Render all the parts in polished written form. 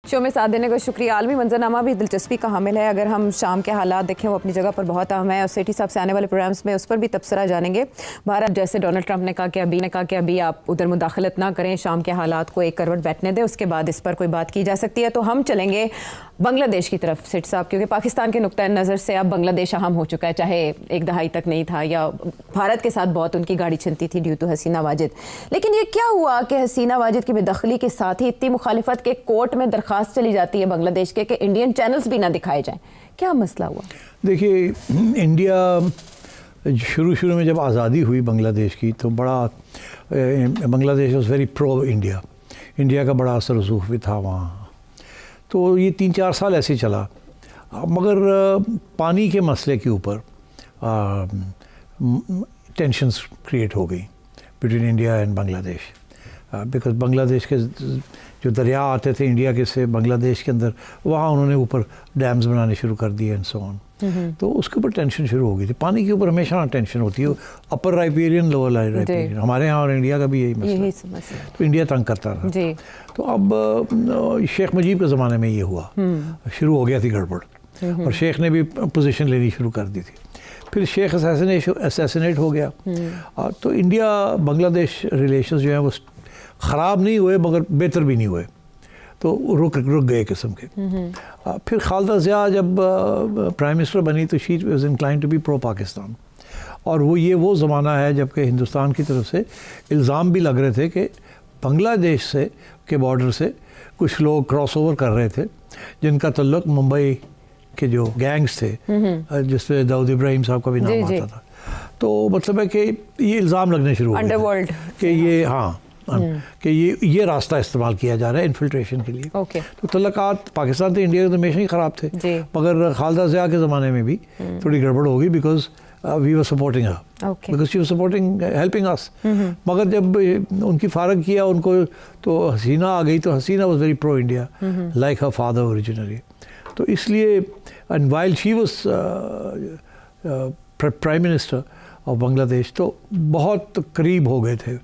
Show में साथ देने का शुक्रिया। आलमी मंजरनामा भी दिलचस्पी का हामिल है। अगर हम शाम के हालात देखें वो अपनी जगह पर बहुत अहम है और सेठी साहब से आने वाले प्रोग्राम्स में उस पर भी तबसरा जानेंगे। भारत जैसे डोनाल्ड ट्रंप ने कहा कि अभी आप उधर मुदाखलत ना करें, शाम के हालात को एक करवट बैठने दें, उसके बाद इस पर कोई बात की जा सकती है। तो हम चलेंगे बांग्लादेश की तरफ सेठी साहब, क्योंकि पाकिस्तान के नुक्ता नज़र से अब बांग्लादेश अहम हो चुका है, चाहे एक दहाई तक नहीं था या भारत के साथ बहुत उनकी गाड़ी चलती थी ड्यू टू हसीना वाजिद। लेकिन ये क्या हुआ कि हसीना वाजिद की बेदखली के साथ ही इतनी मुखालिफत के कोर्ट में दरखास्त चली जाती है बांग्लादेश के कि इंडियन चैनल्स भी ना दिखाए जाएं? क्या मसला हुआ? देखिए, इंडिया शुरू में जब आज़ादी हुई बांग्लादेश की तो बड़ा Bangladesh was very pro India. India का बड़ा असर रसूख भी था वहाँ। तो ये 3-4 साल ऐसे ही चला, मगर पानी के मसले के ऊपर टेंशन्स क्रिएट हो गई between India and Bangladesh, because Bangladesh के जो दरिया आते थे इंडिया के से बांग्लादेश के अंदर, वहाँ उन्होंने ऊपर डैम्स बनाने शुरू कर दिए एंड सो ऑन। तो उसके ऊपर टेंशन शुरू हो गई थी। पानी के ऊपर हमेशा टेंशन होती है, अपर राइपेरियन लोअर राइपेरियन, हमारे यहाँ और इंडिया का भी यही मसला। तो इंडिया तंग करता था। तो अब शेख मुजीब के ज़माने में ये हुआ, शुरू हो गया थी गड़बड़, और शेख ने भी पोजीशन लेनी शुरू कर दी थी। फिर शेख असैसिनेट हो गया, तो इंडिया बांग्लादेश रिलेशंस जो हैं वो ख़राब नहीं हुए मगर बेहतर भी नहीं हुए, तो रुक गए किस्म के। फिर खालिदा ज़िया जब प्राइम मिनिस्टर बनी तो she was inclined to be pro Pakistan, और वो ज़माना है जबकि हिंदुस्तान की तरफ से इल्ज़ाम भी लग रहे थे कि बांग्लादेश से के बॉर्डर से कुछ लोग क्रॉस ओवर कर रहे थे जिनका तल्लुक़ मुंबई के जो गैंग्स थे, जिसमें दाऊद इब्राहिम साहब का भी नाम आता था। तो मतलब है कि ये इल्ज़ाम लगने शुरू हो गए कि ये कि ये रास्ता इस्तेमाल किया जा रहा है इन्फिल्ट्रेशन के लिए। तो तल्लुकात पाकिस्तान तो इंडिया के तो हमेशा ही ख़राब थे, मगर खालिदा ज़िया के ज़माने में भी थोड़ी गड़बड़ हो गई, because we were supporting her, because she was supporting helping us. मगर जब उनकी फारग किया उनको, तो हसीना आ गई, तो Hasina was very pro India like her father originally. तो इसलिए and while she was prime minister of Bangladesh, तो बहुत करीब हो गए थे।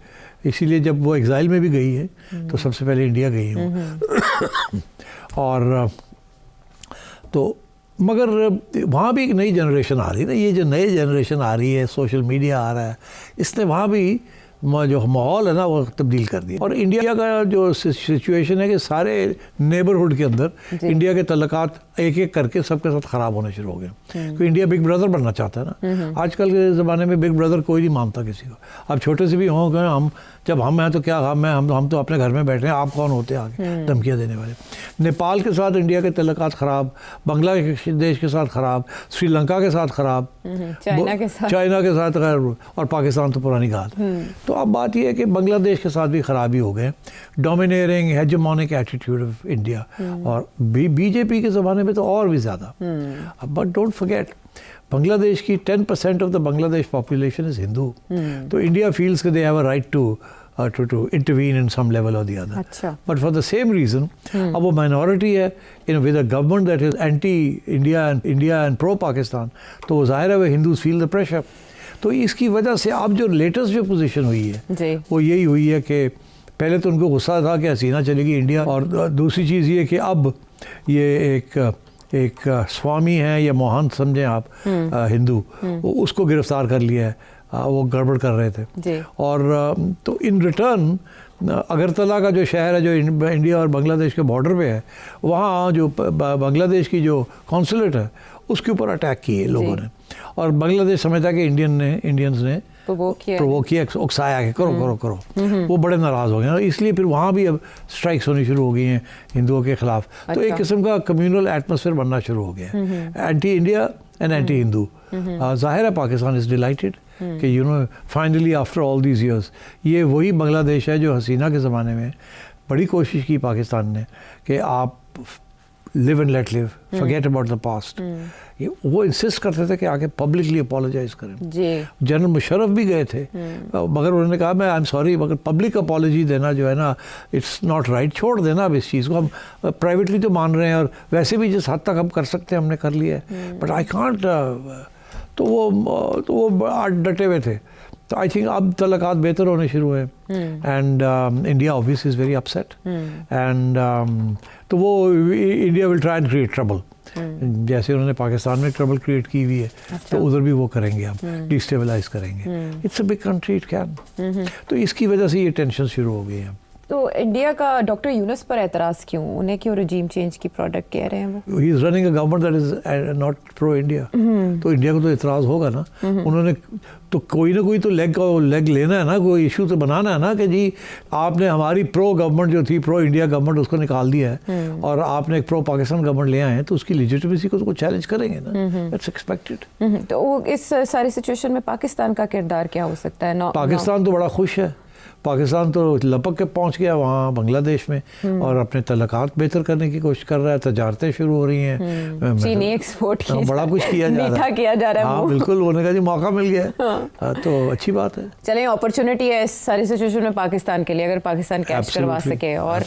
इसीलिए जब वो एग्ज़ाइल में भी गई है तो सबसे पहले इंडिया गई है। और तो मगर वहाँ भी एक नई जनरेशन आ रही है ना, ये जो नई जनरेशन आ रही है, सोशल मीडिया आ रहा है, इसने वहाँ भी जो माहौल है ना वो तब्दील कर दिया। और इंडिया का जो सिचुएशन है कि सारे नेबरहुड के अंदर इंडिया के तल्लुकात एक एक करके सबके साथ ख़राब होने शुरू हो गए, क्योंकि इंडिया बिग ब्रदर बनना चाहता है ना। आजकल के ज़माने में बिग ब्रदर कोई नहीं मानता किसी को। अब छोटे से भी हों कि हम हैं तो क्या हम तो अपने घर में बैठे हैं, आप कौन होते हैं आगे धमकियाँ देने वाले। नेपाल के साथ इंडिया के तल्लुकात ख़राब, बांग्लादेश के साथ ख़राब, श्रीलंका के साथ ख़राब, चाइना के साथ खैर, और पाकिस्तान तो पुरानी बात। तो अब बात यह है कि बांग्लादेश के साथ भी ख़राबी हो गए, dominating hegemonic attitude of India, और बीजेपी के ज़माने में तो और भी ज़्यादा। बट डोंट फॉरगेट, बांग्लादेश की 10% of the Bangladesh population is Hindu. तो इंडिया फील्स कि they have a right to intervene in some level or the other. But for the same reason, अब वो minority है with a government that is anti-India and pro-Pakistan, तो वो ज़ाहिर है वो Hindus feel the pressure। तो इसकी वजह से अब जो लेटेस्ट जो पोजीशन हुई है वो यही हुई है कि पहले तो उनको गुस्सा था कि हसीना चलेगी इंडिया, और दूसरी चीज़ ये कि अब ये एक स्वामी है या मोहन समझें आप, हिंदू, उसको गिरफ्तार कर लिया है, वो गड़बड़ कर रहे थे। और तो इन रिटर्न अगरतला का जो शहर है जो इंडिया और बांग्लादेश के बॉर्डर पे है, वहाँ जो बांग्लादेश की जो कॉन्सुलेट है उसके ऊपर अटैक किए लोगों ने, और बांग्लादेश समझता है कि इंडियंस ने प्रोवोक किया, उकसाया कि करो। वो बड़े नाराज़ हो गए, इसलिए फिर वहाँ भी अब स्ट्राइक्स होनी शुरू हो गई हैं हिंदुओं के ख़िलाफ़। तो एक किस्म का कम्युनल एटमॉस्फेयर बनना शुरू हो गया है, anti India and anti Hindu. ज़ाहिर है पाकिस्तान इज़ डिलाइटेड कि finally after all these years ये वही बांग्लादेश है जो हसीना के ज़माने में बड़ी कोशिश की पाकिस्तान ने कि आप live and let live, forget about the past. वो इंसिस्ट करते थे कि आके पब्लिकली अपोलोजाइज करें। जनरल मुशर्रफ भी गए थे, मगर उन्होंने कहा मैं आई एम सॉरी, मगर पब्लिक अपॉलोजी देना जो है ना इट्स नॉट राइट, छोड़ देना अब इस चीज़ को। हम प्राइवेटली तो मान रहे हैं, और वैसे भी जिस हद तक हम कर सकते हैं हमने कर लिया है, बट आई कांट। तो वो डटे हुए थे। तो आई थिंक अब तल्लुकात बेहतर होने शुरू हुए, and India obviously is very upset, and तो वो India will try and create trouble, जैसे उन्होंने पाकिस्तान में ट्रबल क्रिएट की हुई है। तो उधर भी वो करेंगे, आप डिस्टेबलाइज करेंगे। It's a big country, it can. तो इसकी वजह से ये टेंशन शुरू हो गई है। तो इंडिया का डॉक्टर यूनुस पर एतराज़ क्यों? उन्हें क्यों रजीम चेंज की प्रोडक्ट कह रहे हैं वो? He is running a government that is not pro India. तो इंडिया को तो इतराज़ होगा ना। उन्होंने तो कोई ना कोई तो लेग लेना है ना, कोई इशू तो बनाना है ना कि जी आपने हमारी प्रो गवर्नमेंट जो थी, प्रो इंडिया गवर्नमेंट, उसको निकाल दिया है और आपने एक प्रो पाकिस्तान गवर्नमेंट ले आए हैं, तो उसकी लेजिटिमेसी को तो चैलेंज करेंगे ना। That's expected. तो इस सारी सिचुएशन में पाकिस्तान का किरदार क्या हो सकता है? पाकिस्तान तो बड़ा खुश है। पाकिस्तान तो लपक के पहुंच गया वहाँ बांग्लादेश में और अपने तल्लुकात बेहतर करने की कोशिश कर रहा है। तजारतें शुरू हो रही हैं, चीनी एक्सपोर्ट की बड़ा कुछ किया जा रहा है, मीठा किया जा रहा है। हाँ बिल्कुल, होने का जी मौका मिल गया। तो अच्छी बात है। चलें, अपॉर्चुनिटी है इस सारी सिचुएशन में पाकिस्तान के लिए, अगर पाकिस्तान कैच करवा सके और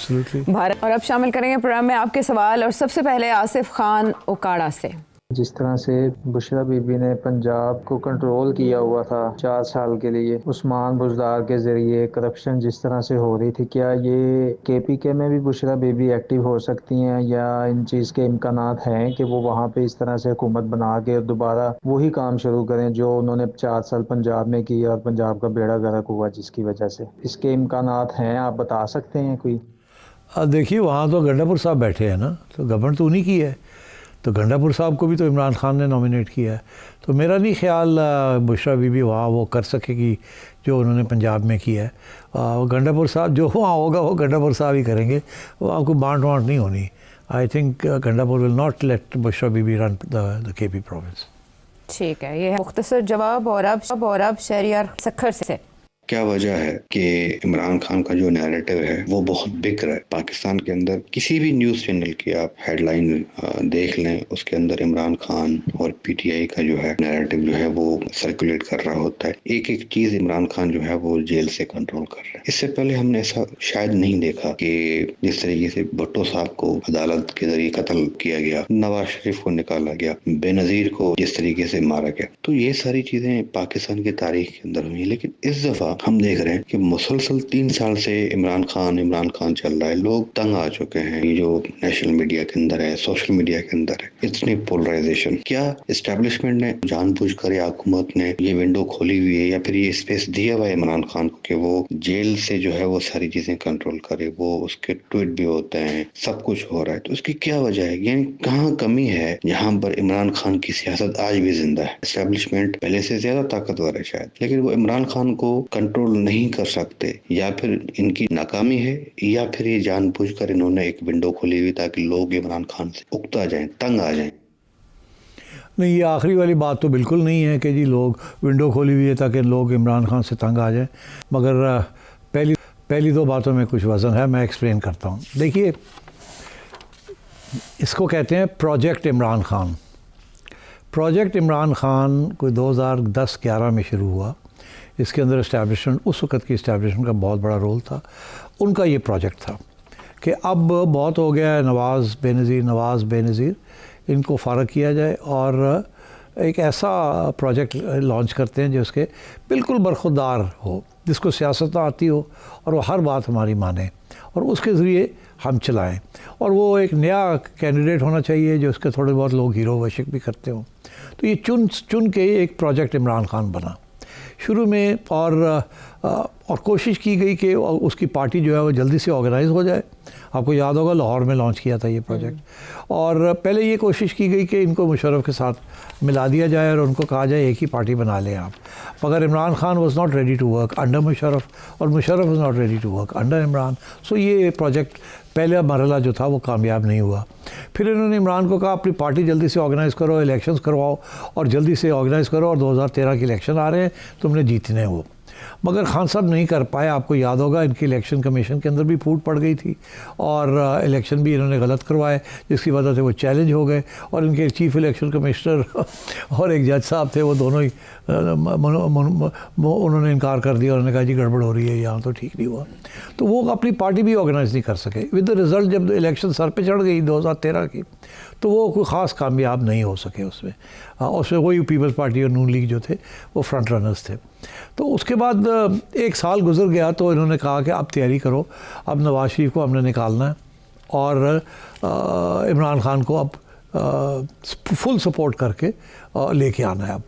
भारत। और अब शामिल करेंगे प्रोग्राम में आपके सवाल, और सबसे पहले आसिफ खान ओकाड़ा से। जिस तरह से बुशरा बीबी ने पंजाब को कंट्रोल किया हुआ था 4 साल के लिए, उस्मान बुज़दार के ज़रिए करप्शन जिस तरह से हो रही थी, क्या ये KPK में भी बुशरा बीबी एक्टिव हो सकती हैं, या इन चीज़ के इम्कानात हैं कि वो वहाँ पे इस तरह से हुकूमत बना के दोबारा वही काम शुरू करें जो उन्होंने 4 साल पंजाब में किया और पंजाब का बेड़ा गर्क हुआ जिसकी वजह से? इसके इम्कानात हैं, आप बता सकते हैं कोई? देखिए, वहाँ तो गंडापुर साहब बैठे हैं ना, तो गवर्नमेंट तो उन्हीं की है। तो गंडापुर साहब को भी तो इमरान खान ने नॉमिनेट किया है। तो मेरा नहीं ख्याल बुशरा बीबी वहाँ वो कर सकेगी जो उन्होंने पंजाब में किया है। गंडापुर साहब जो वहाँ होगा वो गंडापुर साहब ही करेंगे, वो आपको बांट नहीं होनी। I think Gandapur will not let Bushra Bibi run the KP province. ठीक है, ये है मुख्तसर जवाब। और अब शहरियार सखर से क्या वजह है कि इमरान खान का जो नैरेटिव है वो बहुत बिक रहा है पाकिस्तान के अंदर? किसी भी न्यूज़ चैनल की आप हेडलाइन देख लें, उसके अंदर इमरान खान और PTI का जो है नैरेटिव जो है वो सर्कुलेट कर रहा होता है। एक एक चीज़ इमरान खान जो है वो जेल से कंट्रोल कर रहा है। इससे पहले हमने ऐसा शायद नहीं देखा कि जिस तरीके से भुट्टो साहब को अदालत के जरिए कत्ल किया गया, नवाज शरीफ को निकाला गया, बेनज़ीर को जिस तरीके से मारा गया। तो ये सारी चीज़ें पाकिस्तान की तारीख के अंदर हुई। लेकिन इस दफ़ा हम देख रहे हैं कि मुसलसल 3 साल से इमरान खान चल रहा है। लोग तंग आ चुके हैं। ये जो नेशनल मीडिया के अंदर है, सोशल मीडिया के अंदर है, इतनी पोलराइजेशन। क्या एस्टेब्लिशमेंट ने जानबूझकर या हुकूमत ने ये विंडो खोली हुई है, या फिर ये स्पेस दिया हुआ है इमरान खान को कि वो जेल से जो है वो सारी चीजें कंट्रोल करे? वो उसके ट्वीट भी होते हैं, सब कुछ हो रहा है। तो उसकी क्या वजह है? यानी कहाँ कमी है जहाँ पर इमरान खान की सियासत आज भी जिंदा है? एस्टेब्लिशमेंट पहले से ज्यादा ताकतवर है शायद, लेकिन वो इमरान खान को कंट्रोल नहीं कर सकते। या फिर इनकी नाकामी है, या फिर ये जानबूझकर इन्होंने एक विंडो खोली हुई ताकि लोग इमरान खान से उकता जाएं, तंग आ जाएं। नहीं, ये आखिरी वाली बात तो बिल्कुल नहीं है कि जी लोग विंडो खोली हुई है ताकि लोग इमरान खान से तंग आ जाएं। मगर पहली 2 बातों में कुछ वज़न है, मैं एक्सप्लेन करता हूँ। देखिए, इसको कहते हैं प्रोजेक्ट इमरान खान। प्रोजेक्ट इमरान खान कोई 2010-11 में शुरू हुआ। इसके अंदर इस्टेब्लिशमेंट, उस वक़्त की इस्टेब्लिशमेंट का बहुत बड़ा रोल था। उनका ये प्रोजेक्ट था कि अब बहुत हो गया है, नवाज़ बेनज़ीर इनको फ़ारग किया जाए और एक ऐसा प्रोजेक्ट लॉन्च करते हैं जो उसके बिल्कुल बरखुरदार हो, जिसको सियासत ना आती हो और वो हर बात हमारी माने और उसके ज़रिए हम चलाएं। और वो एक नया कैंडिडेट होना चाहिए जो उसके थोड़े बहुत लोग हीरो वर्शिप भी करते हों। तो ये चुन के एक प्रोजेक्ट इमरान खान बना शुरू में, और कोशिश की गई कि उसकी पार्टी जो है वो जल्दी से ऑर्गेनाइज़ हो जाए। आपको याद होगा लाहौर में लॉन्च किया था ये प्रोजेक्ट। और पहले ये कोशिश की गई कि इनको मुशर्रफ के साथ मिला दिया जाए और उनको कहा जाए एक ही पार्टी बना लें आप। मगर Imran Khan was not ready to work under Musharraf और Musharraf was not ready to work under Imran. So ये प्रोजेक्ट पहला मरहला जो था वो कामयाब नहीं हुआ। फिर इन्होंने इमरान को कहा अपनी पार्टी जल्दी से ऑर्गेनाइज़ करो, इलेक्शंस करवाओ और जल्दी से ऑर्गेनाइज़ करो, और 2013 के इलेक्शन आ रहे हैं, तुमने जीतने हो। मगर खान साहब नहीं कर पाए। आपको याद होगा इनकी इलेक्शन कमीशन के अंदर भी फूट पड़ गई थी और इलेक्शन भी इन्होंने गलत करवाए, जिसकी वजह से वो चैलेंज हो गए। और इनके चीफ इलेक्शन कमिश्नर और एक जज साहब थे, वो दोनों ही उन्होंने इनकार कर दिया। उन्होंने कहा जी गड़बड़ हो रही है यहाँ, तो ठीक नहीं हुआ। तो वो अपनी पार्टी भी ऑर्गेनाइज़ नहीं कर सके। विद द रिज़ल्ट जब इलेक्शन सर पे चढ़ गई 2013 की, तो वो कोई ख़ास कामयाब नहीं हो सके उसमें। उसमें वही पीपल्स पार्टी और नून लीग जो थे वो फ्रंट रनर्स थे। तो उसके बाद 1 साल गुजर गया तो इन्होंने कहा कि अब तैयारी करो, अब नवाज शरीफ को हमने निकालना है और इमरान खान को अब फुल सपोर्ट करके लेके आना है अब।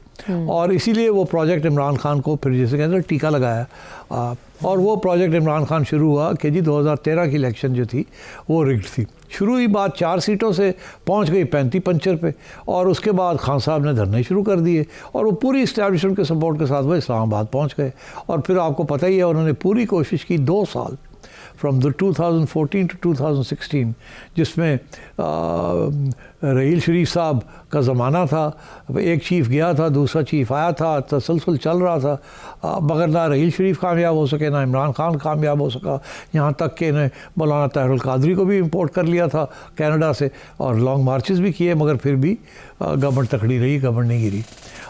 और इसीलिए वो प्रोजेक्ट इमरान खान को फिर जैसे कहते हैं टीका लगाया, और वो प्रोजेक्ट इमरान खान शुरू हुआ कि जी 2013 की इलेक्शन जो थी वो रिग्ड थी। शुरू ही बात 4 सीटों से पहुंच गई 35 पंचर पे, और उसके बाद खान साहब ने धरने शुरू कर दिए और वो पूरी इस्टेब्लिशमेंट के सपोर्ट के साथ वो इस्लामाबाद पहुंच गए। और फिर आपको पता ही है उन्होंने पूरी कोशिश की 2 साल फ्रॉम द 2014 टू 2016, जिसमें रहील शरीफ साहब का ज़माना था, एक चीफ़ गया था, दूसरा चीफ़ आया था, तसलसल चल रहा था, मगर ना रहील शरीफ कामयाब हो सके ना इमरान खान कामयाब हो सका। यहाँ तक कि इन्हें मौलाना ताहिरुल कादरी को भी इंपोर्ट कर लिया था कनाडा से, और लॉन्ग मार्चेस भी किए, मगर फिर भी गवर्नमेंट तकड़ी रही, गवर्नमेंट नहीं गिरी।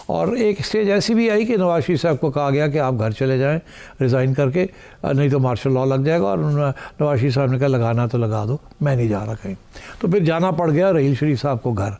और एक स्टेज ऐसी भी आई कि नवाज शरीफ साहब को कहा गया कि आप घर चले जाएं रिज़ाइन करके, नहीं तो मार्शल लॉ लग जाएगा। और नवाज शरीफ साहब ने कहा लगाना तो लगा दो, मैं नहीं जा रहा कहीं। तो फिर जाना पड़ गया रहील शरीफ साहब को घर।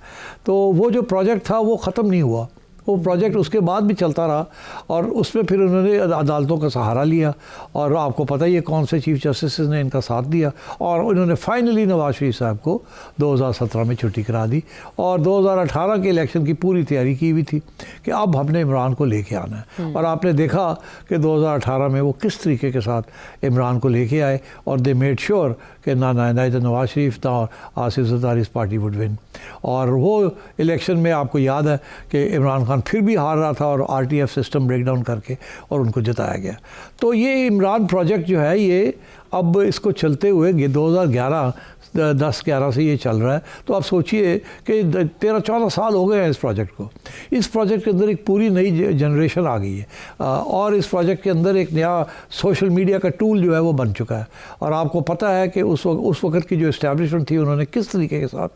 तो वो जो प्रोजेक्ट था वो ख़त्म नहीं हुआ, वो प्रोजेक्ट उसके बाद भी चलता रहा, और उसमें फिर उन्होंने अदालतों का सहारा लिया, और आपको पता ही है कौन से चीफ़ जस्टिस ने इनका साथ दिया, और उन्होंने फाइनली नवाज शरीफ साहब को 2017 में छुट्टी करा दी। और 2018 के इलेक्शन की पूरी तैयारी की हुई थी कि अब हमने इमरान को लेके आना है, और आपने देखा कि 2018 में वो किस तरीके के साथ इमरान को लेके आए, और दे मेड श्योर कि ना नवाज शरीफ ना Asif Zardari party would win. और वो इलेक्शन में आपको याद है कि इमरान खान फिर भी हार रहा था, और RTF सिस्टम ब्रेक डाउन करके और उनको जिताया गया। तो ये इमरान प्रोजेक्ट जो है ये अब इसको चलते हुए 2010-11 से ये चल रहा है। तो आप सोचिए कि 13-14 साल हो गए हैं इस प्रोजेक्ट को। इस प्रोजेक्ट के अंदर एक पूरी नई जनरेशन आ गई है, और इस प्रोजेक्ट के अंदर एक नया सोशल मीडिया का टूल जो है वो बन चुका है। और आपको पता है कि उस वक्त की जो इस्टेब्लिशमेंट थी उन्होंने किस तरीके के साथ,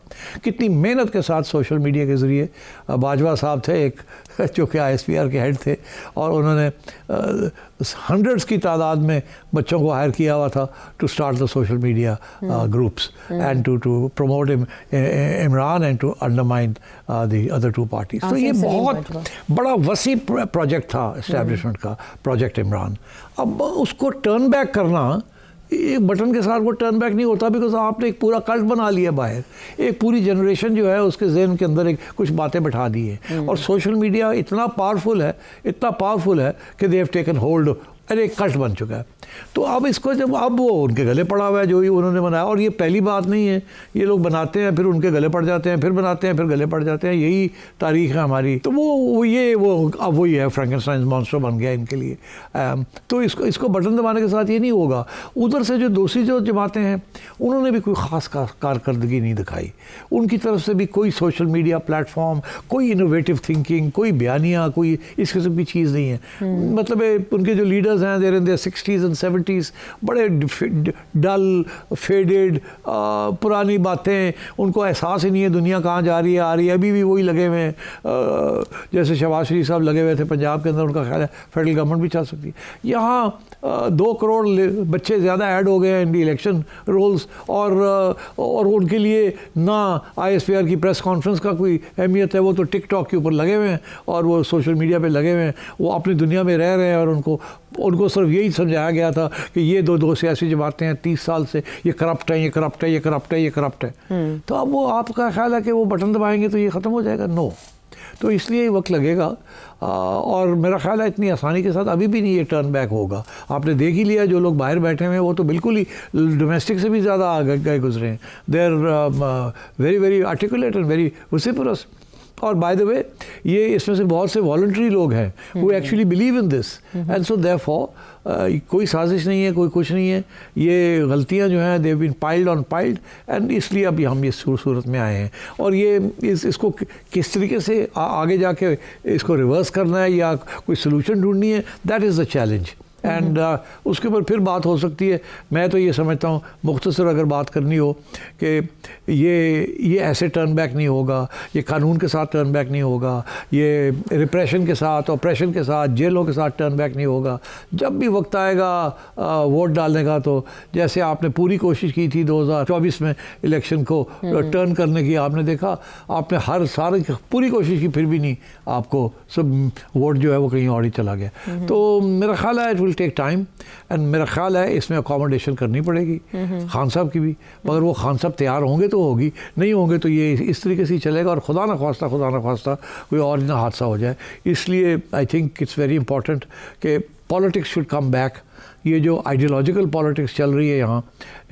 कितनी मेहनत के साथ सोशल मीडिया के ज़रिए, बाजवा साहब थे एक जो कि ISPR के हेड थे, और उन्होंने हंड्रेड्स की तादाद में बच्चों को हायर किया हुआ था to start the social media groups and to promote Imran and to undermine the other 2 parties. तो ये बहुत बड़ा वसी प्रोजेक्ट था इस्टेब्लिशमेंट का, प्रोजेक्ट इमरान। अब उसको टर्न बैक करना, एक बटन के साथ वो टर्न बैक नहीं होता, बिकॉज आपने एक पूरा कल्ट बना लिया बाहर, एक पूरी जनरेशन जो है उसके जहन के अंदर एक कुछ बातें बैठा दी है। और सोशल मीडिया इतना पावरफुल है कि दे हैव टेकन होल्ड, अरे एक कल्ट बन चुका है। तो अब इसको जब अब वो उनके गले पड़ा हुआ है जो ही उन्होंने बनाया, और ये पहली बात नहीं है, ये लोग बनाते हैं फिर उनके गले पड़ जाते हैं, फिर बनाते हैं फिर गले पड़ जाते हैं, यही तारीख है हमारी। तो वो अब वही है, फ्रैंकेनस्टाइन मॉन्स्टर बन गया इनके लिए। तो इसको बटन दबाने के साथ ये नहीं होगा। उधर से जो दूसरी जो जमातें हैं उन्होंने भी कोई ख़ास कारकर्दगी नहीं दिखाई, उनकी तरफ से भी कोई सोशल मीडिया प्लेटफॉर्म, कोई इनोवेटिव थिंकिंग, कोई बयानिया, कोई इस किस्म की चीज़ नहीं है। मतलब उनके जो लीडर्स हैं देर in their 60s and 70s, बड़े डल फेडेड, पुरानी बातें, उनको एहसास ही नहीं है दुनिया कहाँ जा रही है आ रही है। अभी भी वही लगे हुए हैं, जैसे शहबाज शरीफ साहब लगे हुए थे पंजाब के अंदर, उनका ख्याल है फेडरल गवर्नमेंट भी चल सकती है। यहाँ 2 करोड़ बच्चे ज़्यादा ऐड हो गए हैं इन इलेक्शन रोल्स, और उनके लिए ना ISPR की प्रेस कॉन्फ्रेंस का कोई अहमियत है, वो तो टिकटॉक के ऊपर लगे हुए हैं और वो सोशल मीडिया पे लगे हुए हैं, वो अपनी दुनिया में रह रहे हैं। और उनको सिर्फ यही समझाया गया था कि ये दो सियासी जमातें हैं 30 साल से, ये करप्ट है, ये करप्ट है, ये करप्ट है, ये करप्ट है। तो अब वो आपका ख्याल है कि वो बटन दबाएंगे तो ये ख़त्म हो जाएगा? नो। तो इसलिए वक्त लगेगा, और मेरा ख्याल है इतनी आसानी के साथ अभी भी नहीं ये टर्न बैक होगा। आपने देख ही लिया, जो लोग बाहर बैठे हुए हैं वो तो बिल्कुल ही डोमेस्टिक से भी ज़्यादा आगे गए गुजरे हैं। They are very very articulate and very vociferous. और बाय द वे ये इसमें से बहुत से वॉलंटरी लोग हैं who actually believe in this, and so therefore कोई साजिश नहीं है, कोई कुछ नहीं है, ये गलतियां जो हैं they've been piled on piled, and इसलिए अभी हम इस सूरत में आए हैं। और ये इसको किस तरीके से आगे जाके इसको रिवर्स करना है या कोई सोल्यूशन ढूंढनी है, that is the challenge. And उसके ऊपर फिर बात हो सकती है। मैं तो ये समझता हूँ, मुख्तसर अगर बात करनी हो, कि ये ऐसे टर्न बैक नहीं होगा, ये कानून के साथ टर्न बैक नहीं होगा, ये रिप्रेशन के साथ, ऑपरेशन के साथ, जेलों के साथ टर्न बैक नहीं होगा। जब भी वक्त आएगा वोट डालने का, तो जैसे आपने पूरी कोशिश की थी 2024 में इलेक्शन को टर्न करने की, आपने देखा आपने हर साल पूरी कोशिश की, फिर भी नहीं, आपको सब वोट जो है वो कहीं और ही चला गया। तो मेरा ख्याल है it will take time and मेरा ख्याल है इसमें अकोमोडेशन करनी पड़ेगी खान साहब की भी, मगर वो खान साहब तैयार होंगे तो होगी, नहीं होंगे तो ये इस तरीके से ही चलेगा और खुदा ना ख्वास्ता कोई और ना हादसा हो जाए। इसलिए I think it's very important कि पॉलिटिक्स शुड कम बैक। ये जो आइडियोलॉजिकल पॉलिटिक्स चल रही है यहाँ,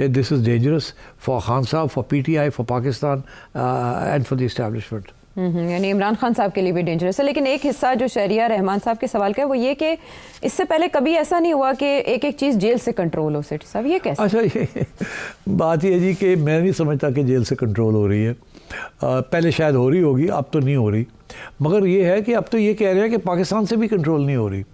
this is dangerous for Khan साहब, for PTI, for Pakistan and for the establishment. यानी इमरान खान साहब के लिए भी डेंजरस है। लेकिन एक हिस्सा जो शहरियार रहमान साहब के सवाल का है वो ये कि इससे पहले कभी ऐसा नहीं हुआ कि एक एक चीज़ जेल से कंट्रोल हो। सेठी साहब ये कैसे? अच्छा, ये बात ये है जी कि मैं नहीं समझता कि जेल से कंट्रोल हो रही है। पहले शायद हो रही होगी, अब तो नहीं हो रही। मगर ये है कि अब तो ये कह रहे हैं कि पाकिस्तान से भी कंट्रोल नहीं हो रही।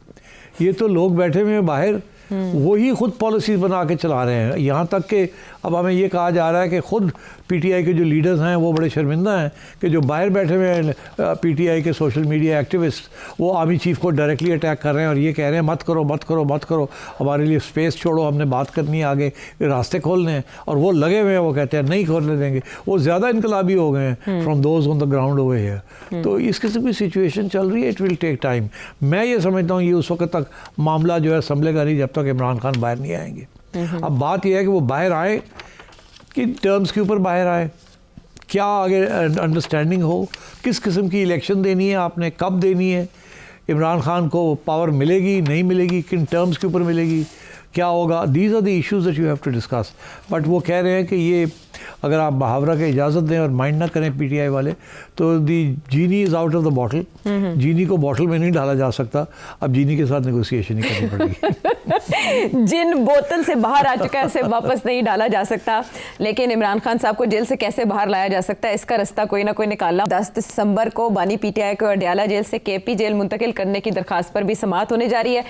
ये तो लोग बैठे हुए हैं बाहर, वही खुद पॉलिसीज़ बना के चला रहे हैं। यहाँ तक कि अब हमें ये कहा जा रहा है कि खुद PTI के जो लीडर्स हैं वो बड़े शर्मिंदा हैं कि जो बाहर बैठे हुए हैं PTI के सोशल मीडिया एक्टिविस्ट, वो आर्मी चीफ को डायरेक्टली अटैक कर रहे हैं और ये कह रहे हैं मत करो, हमारे लिए स्पेस छोड़ो, हमने बात करनी है, आगे रास्ते खोलने हैं। और वो लगे हुए हैं, वो कहते हैं नहीं खोलने देंगे। वो ज़्यादा इनकलाबी हो गए हैं from those on the ground over here. तो इस किस्म की सिचुएशन चल रही है, इट विल टेक टाइम। मैं ये समझता हूँ ये उस वक्त तक मामला जो है संभलेगा नहीं जब तक इमरान खान बाहर नहीं आएंगे। अब बात यह है कि वो बाहर आए, किन टर्म्स के ऊपर बाहर आए, क्या आगे अंडरस्टैंडिंग हो, किस किस्म की इलेक्शन देनी है आपने, कब देनी है, इमरान खान को पावर मिलेगी नहीं मिलेगी, किन टर्म्स के ऊपर मिलेगी, क्या होगा। These are the issues that you have to discuss. But वो कह रहे हैं कि ये अगर आप मुहावरा की इजाज़त दें और माइंड ना करें PTI वाले, तो the genie is out of the bottle. Genie को बॉटल में नहीं डाला जा सकता, अब जीनी के साथ नेगोशिएशन ही करनी पड़ेगी। जिन बोतल से बाहर आ चुका है उसे वापस नहीं डाला जा सकता। लेकिन इमरान खान साहब को जेल से कैसे बाहर लाया जा सकता है, इसका रास्ता कोई ना कोई निकालना। 10 दिसंबर को बानी PTI को अडयाला जेल से KP जेल मुंतकिल करने की दरखास्त पर भी समाअत होने जा रही है।